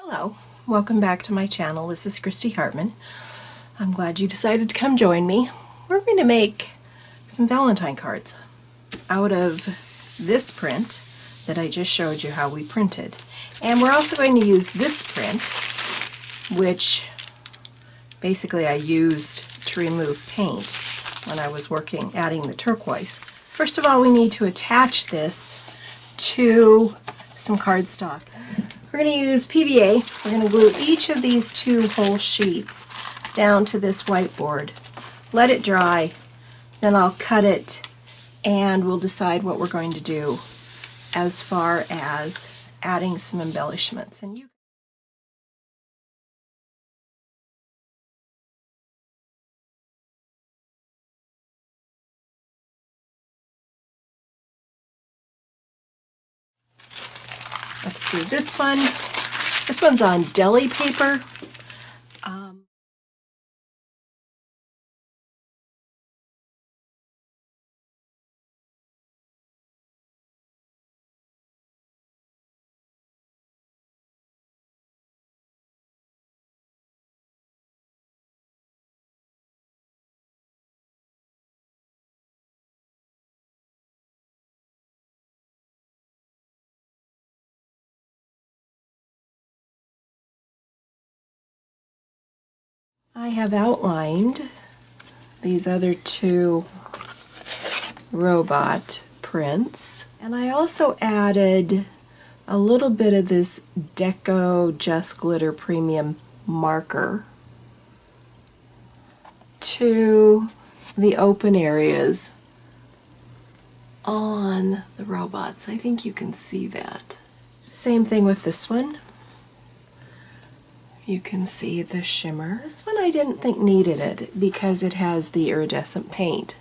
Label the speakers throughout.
Speaker 1: Hello, welcome back to my channel. This is Christy Hartman. I'm glad you decided to come join me. We're going to make some Valentine cards out of this print that I just showed you how we printed. And we're also going to use this print, which basically I used to remove paint when I was adding the turquoise. First of all, we need to attach this to some cardstock. We're going to use PVA. We're going to glue each of these two whole sheets down to this whiteboard. Let it dry, then I'll cut it and we'll decide what we're going to do as far as adding some embellishments. Let's do this one. This one's on deli paper. I have outlined these other two robot prints, and I also added a little bit of this Deco Just Glitter Premium marker to the open areas on the robots. I think you can see that. Same thing with this one. You can see the shimmer. This one I didn't think needed it because it has the iridescent paint.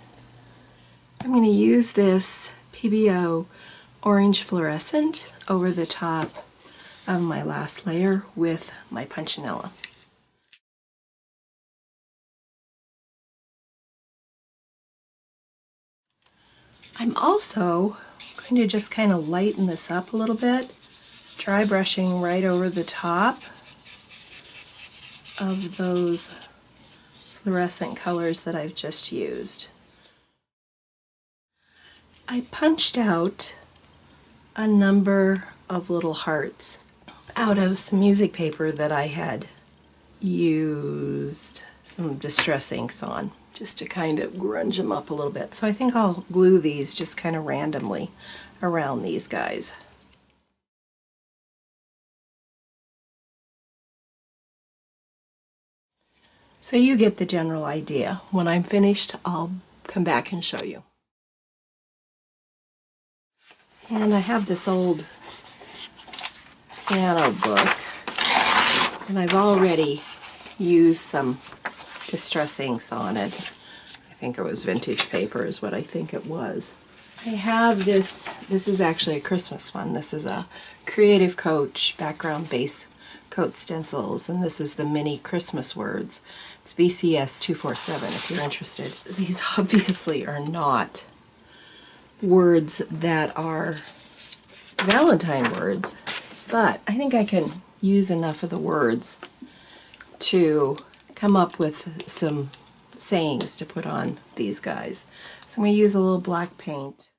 Speaker 1: I'm going to use this PBO orange fluorescent over the top of my last layer with my punchinella. I'm also going to just kind of lighten this up a little bit, dry brushing right over the top of those fluorescent colors that I've just used. I punched out a number of little hearts out of some music paper that I had used some distress inks on, just to kind of grunge them up a little bit. So I think I'll glue these just kind of randomly around these guys. So you get the general idea. When I'm finished, I'll come back and show you. And I have this old piano book, and I've already used some distress inks on it. I think it was vintage paper is what I think it was. I have this is actually a Christmas one. This is a Creative Coach background base coat stencils, and this is the mini Christmas words. It's BCS 247 if you're interested. These obviously are not words that are Valentine words, but I think I can use enough of the words to come up with some sayings to put on these guys. So I'm going to use a little black paint.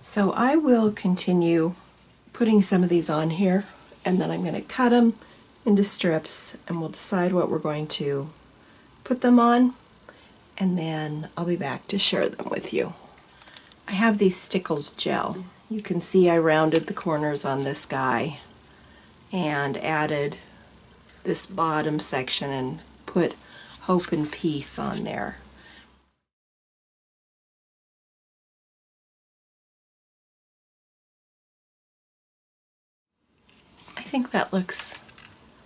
Speaker 1: So I will continue putting some of these on here, and then I'm going to cut them into strips, and we'll decide what we're going to put them on, and then I'll be back to share them with you. I have these Stickles gel. You can see I rounded the corners on this guy and added this bottom section and put Hope and Peace on there. I think that looks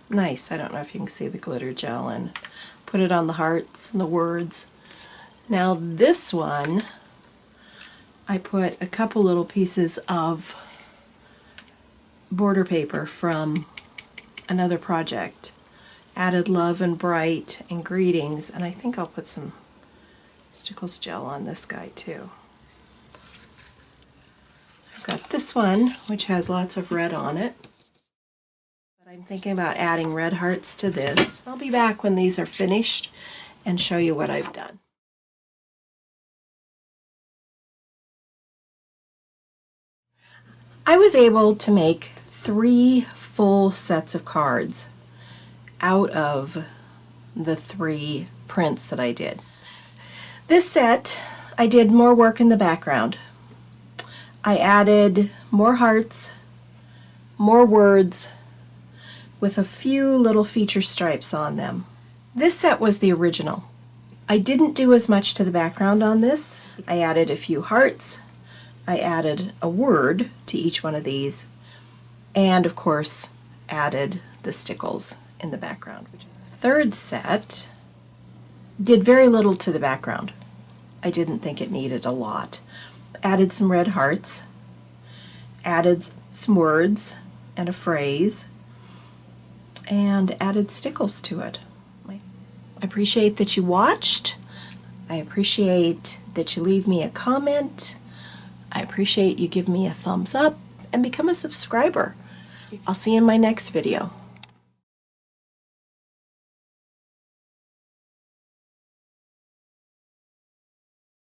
Speaker 1: nice. I don't know if you can see the glitter gel, and put it on the hearts and the words. Now this one, I put a couple little pieces of border paper from another project added love and bright and greetings, and I think I'll put some Stickles gel on this guy too. I've got this one, which has lots of red on it. But I'm thinking about adding red hearts to this. I'll be back when these are finished and show you what I've done. I was able to make 3 full sets of cards out of the 3 prints that I did. This set, I did more work in the background. I added more hearts, more words, with a few little feature stripes on them. This set was the original. I didn't do as much to the background on this. I added a few hearts, I added a word to each one of these, and of course added the stickles in the background. The third set did very little to the background. I didn't think it needed a lot. Added some red hearts, added some words and a phrase, and added stickles to it. I appreciate that you watched. I appreciate that you leave me a comment. I appreciate you give me a thumbs up and become a subscriber. I'll see you in my next video.